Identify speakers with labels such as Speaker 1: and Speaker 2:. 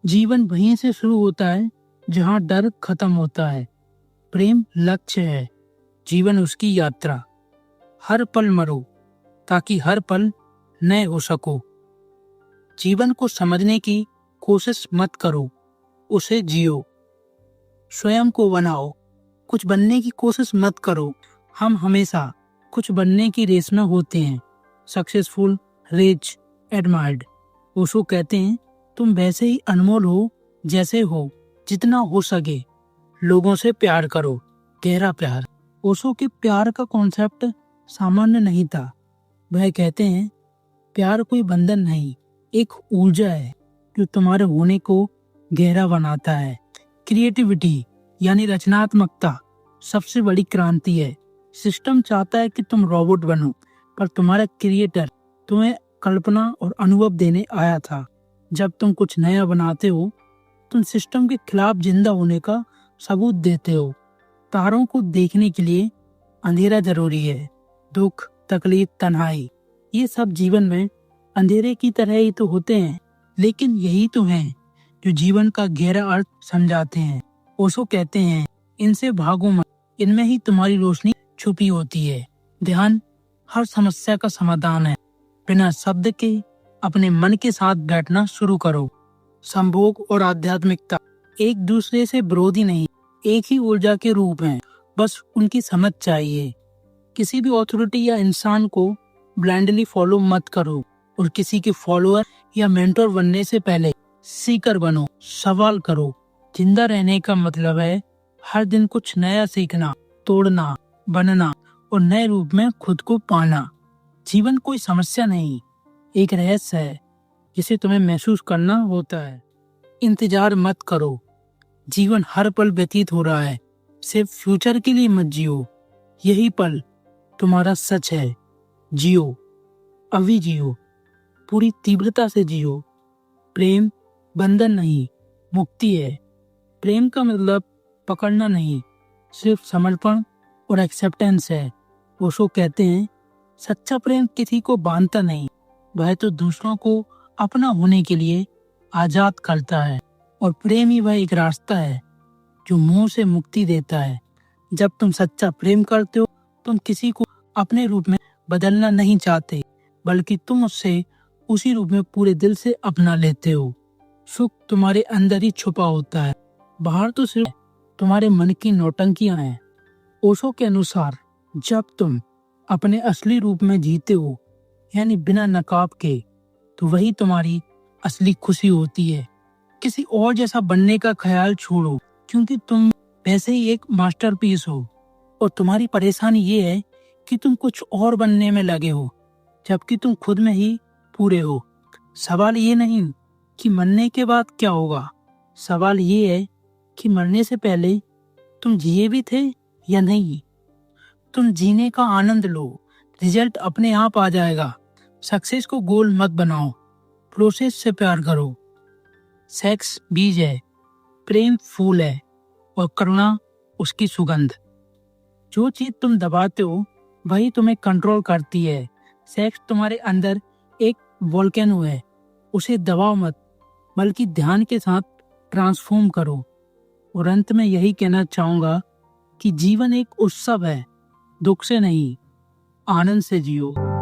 Speaker 1: जीवन वहीं से शुरू होता है जहां डर खत्म होता है। प्रेम लक्ष्य है, जीवन उसकी यात्रा। हर पल मरो ताकि हर पल नए हो सको। जीवन को समझने की कोशिश मत करो, उसे जियो। स्वयं को बनाओ, कुछ बनने की कोशिश मत करो। हम हमेशा कुछ बनने की रेस में होते हैं। Successful, rich, admired. ओशो कहते हैं तुम वैसे ही अनमोल हो जैसे हो। जितना हो सके लोगों से प्यार करो, गहरा प्यार। ओशो के प्यार का कॉन्सेप्ट सामान्य नहीं था। वह कहते हैं प्यार कोई बंधन नहीं, एक ऊर्जा है जो तुम्हारे होने को गहरा बनाता है। क्रिएटिविटी यानी रचनात्मकता सबसे बड़ी क्रांति है। सिस्टम चाहता है कि तुम रोबोट बनो, पर तुम्हारा क्रिएटर तुम्हें कल्पना और अनुभव देने आया था। जब तुम कुछ नया बनाते हो, तुम सिस्टम के खिलाफ जिंदा होने का सबूत देते हो। तारों को देखने के लिए अंधेरा जरूरी है। दुख, तकलीफ, तन्हाई, ये सब जीवन में अंधेरे की तरह ही तो होते हैं, लेकिन यही तो हैं जो जीवन का गहरा अर्थ समझाते हैं। ओशो कहते हैं इनसे भागो मत, इनमें ही तुम्हारी रोशनी छुपी होती है। ध्यान हर समस्या का समाधान है। बिना शब्द के अपने मन के साथ बैठना शुरू करो। संभोग और आध्यात्मिकता एक दूसरे से विरोधी नहीं, एक ही ऊर्जा के रूप हैं, बस उनकी समझ चाहिए। किसी भी अथॉरिटी या इंसान को ब्लाइंडली फॉलो मत करो, और किसी के फॉलोअर या मेंटर बनने से पहले सीकर बनो, सवाल करो। जिंदा रहने का मतलब है हर दिन कुछ नया सीखना, तोड़ना, बनना और नए रूप में खुद को पाना। जीवन कोई समस्या नहीं, एक रहस्य है जिसे तुम्हें महसूस करना होता है। इंतजार मत करो, जीवन हर पल व्यतीत हो रहा है। सिर्फ फ्यूचर के लिए मत जियो, यही पल तुम्हारा सच है। जियो, अभी जियो, पूरी तीव्रता से जियो। प्रेम बंधन नहीं, मुक्ति है। प्रेम का मतलब पकड़ना नहीं, सिर्फ समर्पण और एक्सेप्टेंस है। ओशो कहते हैं सच्चा प्रेम किसी को बांधता नहीं, वह तो दूसरों को अपना होने के लिए आजाद करता है। और प्रेम ही वह एक रास्ता है जो मोह से मुक्ति देता है। जब तुम सच्चा प्रेम करते हो, तुम किसी को अपने रूप में बदलना नहीं चाहते, बल्कि तुम उससे उसी रूप में पूरे दिल से अपना लेते हो। सुख तुम्हारे अंदर ही छुपा होता है, बाहर तो सिर्फ तुम्हारे मन की नौटंकियां हैं। ओशो के अनुसार जब तुम अपने असली रूप में जीते हो, यानी बिना नकाब के, तो वही तुम्हारी असली खुशी होती है। किसी और जैसा बनने का ख्याल छोड़ो, क्योंकि तुम वैसे ही एक मास्टरपीस हो। और तुम्हारी परेशानी ये है कि तुम कुछ और बनने में लगे हो, जबकि तुम खुद में ही पूरे हो। सवाल ये नहीं कि मरने के बाद क्या होगा, सवाल ये है कि मरने से पहले तुम जिए भी थे या नहीं। तुम जीने का आनंद लो, रिजल्ट अपने आप आ जाएगा। सक्सेस को गोल मत बनाओ, प्रोसेस से प्यार करो। सेक्स बीज है, प्रेम फूल है, और करुणा उसकी सुगंध। जो चीज तुम दबाते हो वही तुम्हें कंट्रोल करती है। सेक्स तुम्हारे अंदर एक वोल्केनो है, उसे दबाओ मत, बल्कि ध्यान के साथ ट्रांसफॉर्म करो। और अंत में यही कहना चाहूंगा कि जीवन एक उत्सव है, दुख से नहीं, आनंद से जियो।